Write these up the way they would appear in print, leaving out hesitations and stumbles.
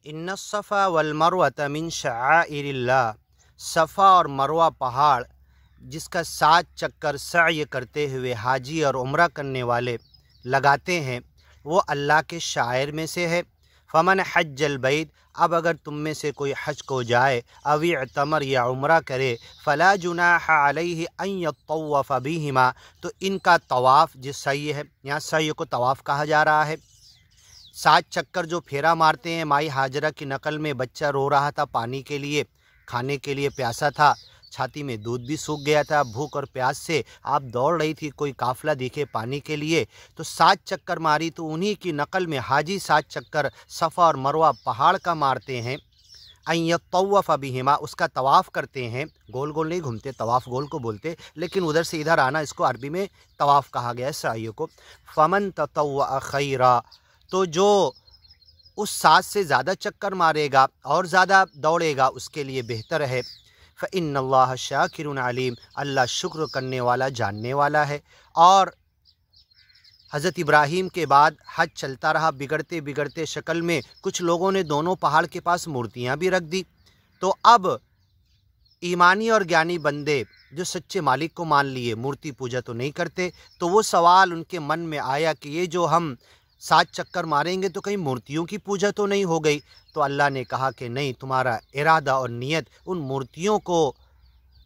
इन्ना सफ़ा वल मरवत मिन शआइरिल्लाह, सफ़ा और मरवा पहाड़ जिसका 7 चक्कर सअय करते हुए हाजी और उम्रा करने वाले लगाते हैं, वो अल्लाह के शायर में से है। फ़मन हज्जल बैत, अब अगर तुम में से कोई हज को जाए, अवी तमर या उम्रा करे, फ़ला जुनाह अलैहि अन यतव्वफ़ बिहिमा, तो इनका तवाफ़ जिस सही है, यहाँ सही को तवाफ़ कहा जा रहा है। 7 चक्कर जो फेरा मारते हैं। माई हाजरा की नकल में बच्चा रो रहा था पानी के लिए, खाने के लिए प्यासा था, छाती में दूध भी सूख गया था, भूख और प्यास से आप दौड़ रही थी, कोई काफ़िला दिखे पानी के लिए, तो 7 चक्कर मारी। तो उन्हीं की नकल में हाजी 7 चक्कर सफ़ा और मरवा पहाड़ का मारते हैं। अन यतव्वफ़ बिहिमा, उसका तवाफ़ करते हैं, गोल गोल नहीं घूमते, तवाफ़ गोल को बोलते, लेकिन उधर से इधर आना, इसको अरबी में तवाफ़ कहा गया है सआई को। फ़मन ततव्वअ खैरा, तो जो उस 7 से ज़्यादा चक्कर मारेगा और ज़्यादा दौड़ेगा उसके लिए बेहतर है। फ़इन्नल्लाह शाकिरुन अलीम, अल्लाह शुक्र करने वाला, जानने वाला है। और हज़रत इब्राहीम के बाद हज चलता रहा, बिगड़ते बिगड़ते शक्ल में कुछ लोगों ने दोनों पहाड़ के पास मूर्तियाँ भी रख दी। तो अब ईमानी और ज्ञानी बंदे जो सच्चे मालिक को मान लिए, मूर्ति पूजा तो नहीं करते। तो वो सवाल उनके मन में आया कि ये जो हम 7 चक्कर मारेंगे तो कहीं मूर्तियों की पूजा तो नहीं हो गई। तो अल्लाह ने कहा कि नहीं, तुम्हारा इरादा और नियत उन मूर्तियों को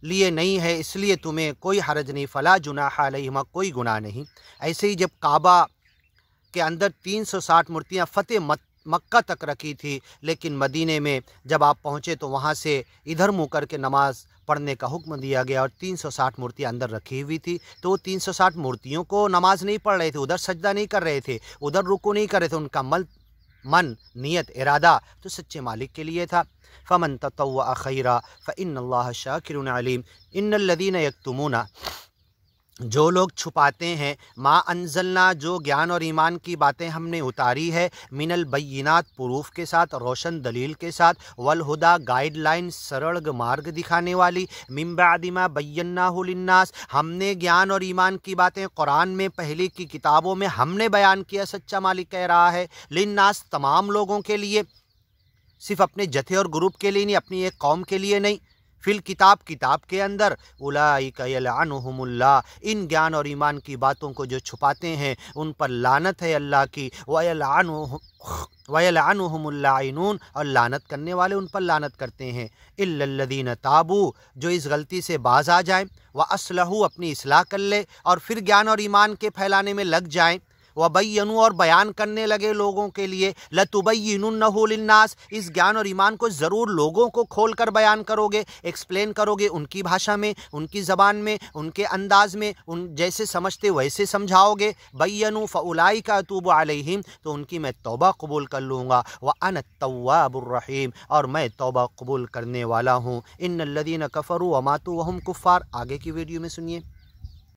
लिए नहीं है, इसलिए तुम्हें कोई हरज नहीं। फ़ला जुनाह अलैहिमा, कोई गुनाह नहीं। ऐसे ही जब काबा के अंदर 360 मूर्तियाँ फ़तेह मक्का तक रखी थी, लेकिन मदीने में जब आप पहुँचे तो वहाँ से इधर मुँह करके नमाज़ पढ़ने का हुक्म दिया गया और 360 मूर्तियाँ अंदर रखी हुई थी। तो वो 360 मूर्तियों को नमाज नहीं पढ़ रहे थे, उधर सजदा नहीं कर रहे थे, उधर रुकू नहीं कर रहे थे, उनका मन नियत इरादा तो सच्चे मालिक के लिए था। फ़मन ततव्वअ खैरा फ़इन्नल्लाह शाकिरुन अलीम। इन्नल्लज़ीना यक्तुमूना, जो लोग छुपाते हैं, माँ अंज़लना, जो ज्ञान और ईमान की बातें हमने उतारी है, मिनल बय्यिनात, प्रूफ के साथ, रोशन दलील के साथ, वल हुदा, गाइडलाइन, सरल मार्ग दिखाने वाली, मिन बअदि मा बय्यन्नाहु लिन्नास, हमने ज्ञान और ईमान की बातें कुरान में पहले की किताबों में हमने बयान किया, सच्चा मालिक कह रहा है, लिन्नास, तमाम लोगों के लिए, सिर्फ अपने जथे और ग्रुप के लिए नहीं, अपनी एक कौम के लिए नहीं। फिल किताब के अंदर, उलाइका यलअनुहुमुल्लाह, इन ज्ञान और ईमान की बातों को जो छुपाते हैं उन पर लानत है अल्लाह की, वयलअनुहुमुल लाइनून, और लानत करने वाले उन पर लानत करते हैं। इल्लल्लज़ीना ताबू, जो इस गलती से बाज आ जाएं, व असलहू, अपनी इस्लाह कर ले और फिर ज्ञान और ईमान के फैलाने में लग जाएं, व बय्यनू, और बयान करने लगे लोगों के लिए, लतुबय्यिनुन्नहु लिन्नास, इस ज्ञान और ईमान को ज़रूर लोगों को खोल कर बयान करोगे, एक्सप्लेन करोगे, उनकी भाषा में, उनकी ज़बान में, उनके अंदाज में, उन जैसे समझते वैसे समझाओगे। बय्यनू फ़उलाइका अतूबु अलैहिम, तो उनकी मैं तौबा कबूल कर लूँगा। व अना तव्वाबुर रहीम, और मैं तौबा कबूल करने वाला हूँ। इन्नल्लज़ीना कफ़रू व मातू व हुम कुफ़ार, आगे की वीडियो में सुनिए।